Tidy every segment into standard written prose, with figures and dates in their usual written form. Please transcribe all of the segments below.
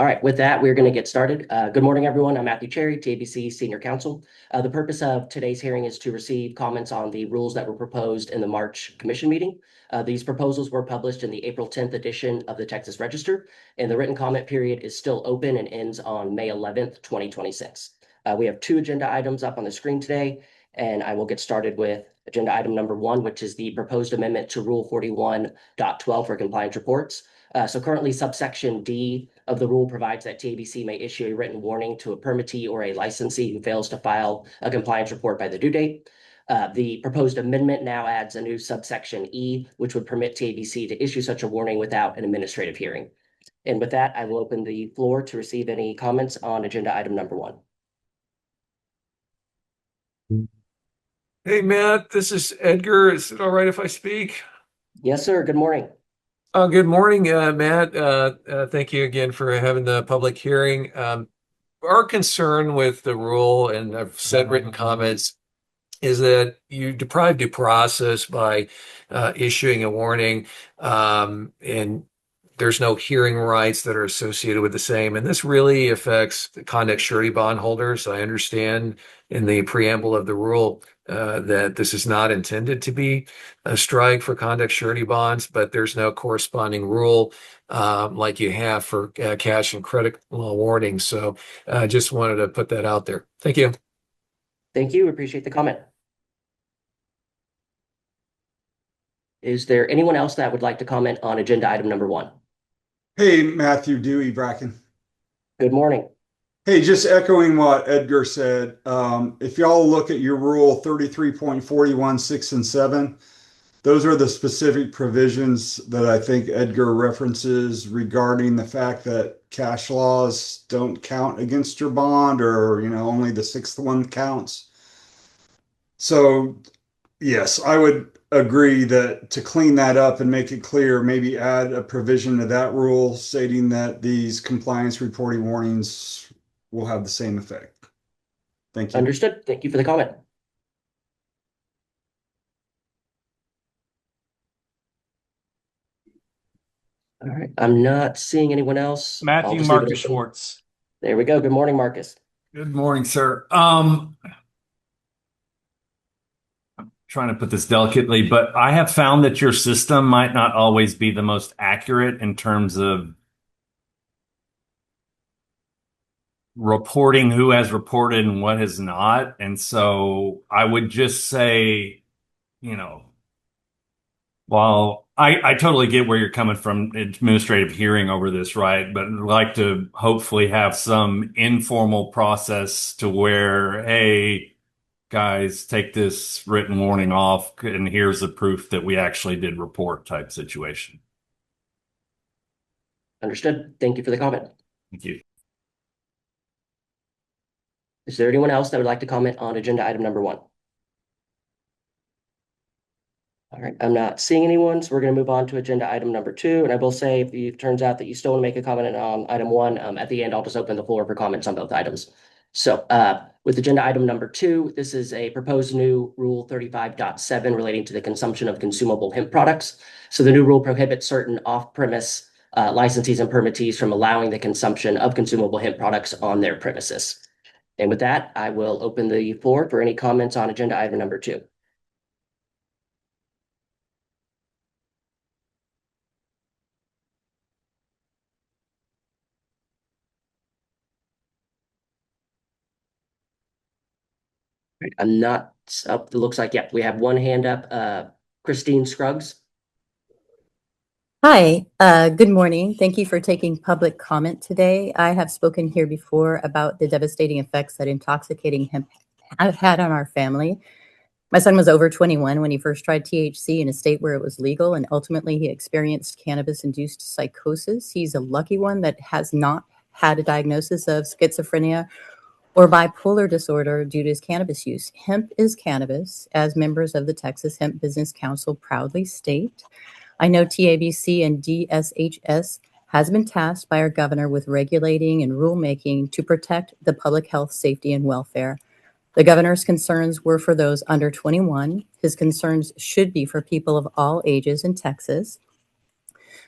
right, with that, we're going to get started. Good morning, everyone. I'm Matthew Cherry, TABC Senior Counsel. The purpose of today's hearing is to receive comments on the rules that were proposed in the March Commission meeting. These proposals were published in the April 10th edition of the Texas Register, and the written comment period is still open and ends on May 11th, 2026. We have two agenda items up on the screen today, and I will get started with agenda item number 1, which is the proposed amendment to Rule 41.12 for compliance reports. So currently subsection D of the rule provides that TABC may issue a written warning to a permittee or a licensee who fails to file a compliance report by the due date. The proposed amendment now adds a new subsection E, which would permit TABC to issue such a warning without an administrative hearing. And with that, I will open the floor to receive any comments on agenda item number 1. Hey, Matt, this is Edgar. Is it all right if I speak? Yes, sir. Good morning. Good morning, Matt. Thank you again for having the public hearing. Our concern with the rule, and I've said written comments, is that you deprive due process by issuing a warning, and there's no hearing rights that are associated with the same. And this really affects the conduct surety bondholders. I understand in the preamble of the rule that this is not intended to be a strike for conduct surety bonds, but there's no corresponding rule like you have for cash and credit law warnings. So I just wanted to put that out there. Thank you. Thank you. Appreciate the comment. Is there anyone else that would like to comment on agenda item number 1? Hey, Matthew Dewey Bracken. Good morning. Hey, just echoing what Edgar said. If y'all look at your rule 33.41, 6 and 7, those are the specific provisions that I think Edgar references regarding the fact that cash laws don't count against your bond, or, only the 6th one counts. So yes, I would agree that to clean that up and make it clear, maybe add a provision to that rule stating that these compliance reporting warnings will have the same effect. Thank you. Understood. Thank you for the comment. All right. I'm not seeing anyone else. Matthew Marcus Schwartz. There we go. Good morning, Marcus. Good morning, sir. Trying to put this delicately, but I have found that your system might not always be the most accurate in terms of reporting who has reported and what has not. And so I would just say, while I totally get where you're coming from, administrative hearing over this, right? But I'd like to hopefully have some informal process to where, hey, guys, take this written warning off, and here's the proof that we actually did report type situation. Understood. Thank you for the comment. Thank you. Is there anyone else that would like to comment on agenda item number 1? All right, I'm not seeing anyone, so we're going to move on to agenda item number 2. And I will say, if it turns out that you still want to make a comment on item 1, at the end, I'll just open the floor for comments on both items. So with agenda item number 2, this is a proposed new Rule 35.7 relating to the consumption of consumable hemp products. So the new rule prohibits certain off-premise licensees and permittees from allowing the consumption of consumable hemp products on their premises. And with that, I will open the floor for any comments on agenda item number 2. Right, I'm not up. It looks like, yeah, we have one hand up. Christine Scruggs. Hi, good morning. Thank you for taking public comment today. I have spoken here before about the devastating effects that intoxicating hemp have had on our family. My son was over 21 when he first tried THC in a state where it was legal, and ultimately he experienced cannabis-induced psychosis. He's a lucky one that has not had a diagnosis of schizophrenia or bipolar disorder due to his cannabis use. Hemp is cannabis, as members of the Texas Hemp Business Council proudly state. I know TABC and DSHS has been tasked by our governor with regulating and rulemaking to protect the public health, safety, and welfare. The governor's concerns were for those under 21. His concerns should be for people of all ages in Texas.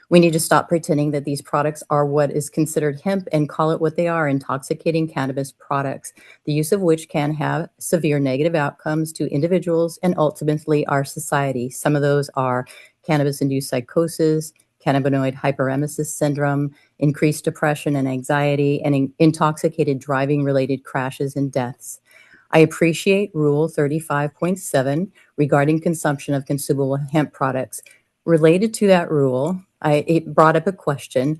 We need to stop pretending that these products are what is considered hemp and call it what they are, intoxicating cannabis products, the use of which can have severe negative outcomes to individuals and ultimately our society. Some of those are cannabis-induced psychosis, cannabinoid hyperemesis syndrome, increased depression and anxiety, and intoxicated driving-related crashes and deaths. I appreciate Rule 35.7 regarding consumption of consumable hemp products. Related to that rule, it brought up a question.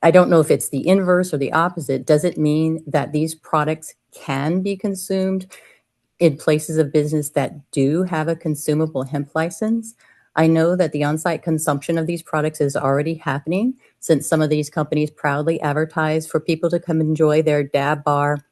I don't know if it's the inverse or the opposite. Does it mean that these products can be consumed in places of business that do have a consumable hemp license? I know that the on-site consumption of these products is already happening, since some of these companies proudly advertise for people to come enjoy their dab bar,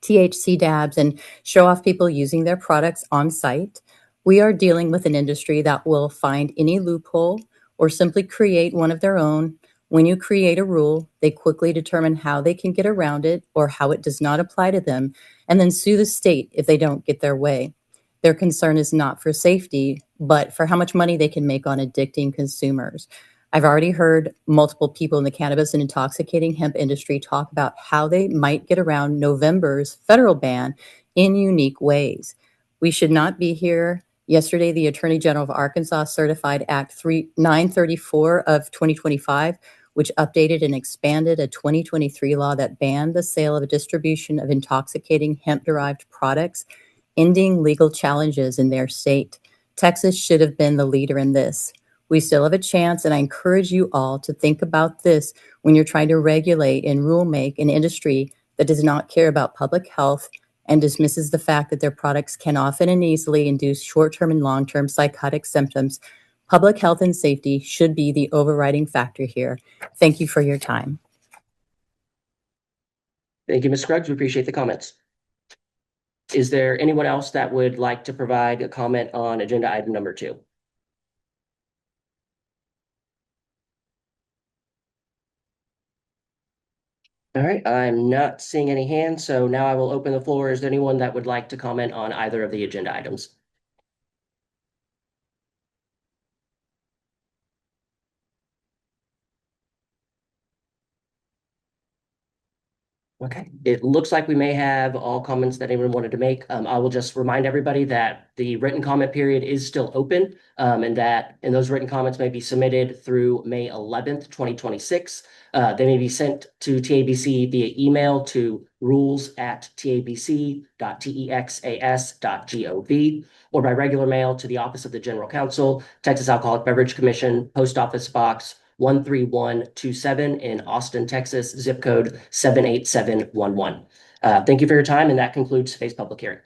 THC dabs, and show off people using their products on site. We are dealing with an industry that will find any loophole or simply create one of their own. When you create a rule, they quickly determine how they can get around it or how it does not apply to them, and then sue the state if they don't get their way. Their concern is not for safety, but for how much money they can make on addicting consumers. I've already heard multiple people in the cannabis and intoxicating hemp industry talk about how they might get around November's federal ban in unique ways. We should not be here. Yesterday, the Attorney General of Arkansas certified Act 934 of 2025, which updated and expanded a 2023 law that banned the sale of a distribution of intoxicating hemp-derived products, ending legal challenges in their state. Texas should have been the leader in this. We still have a chance, and I encourage you all to think about this when you're trying to regulate and rule make an industry that does not care about public health and dismisses the fact that their products can often and easily induce short-term and long-term psychotic symptoms. Public health and safety should be the overriding factor here. Thank you for your time. Thank you, Ms. Scruggs. We appreciate the comments. Is there anyone else that would like to provide a comment on agenda item number 2? All right, I'm not seeing any hands, so now I will open the floor. Is there anyone that would like to comment on either of the agenda items? Okay, it looks like we may have all comments that anyone wanted to make. I will just remind everybody that the written comment period is still open, and those written comments may be submitted through May 11th, 2026. They may be sent to TABC via email to rules@tabc.texas.gov or by regular mail to the Office of the General Counsel, Texas Alcoholic Beverage Commission, Post Office Box 13127 in Austin, Texas, zip code 78711. Thank you for your time, and that concludes today's public hearing.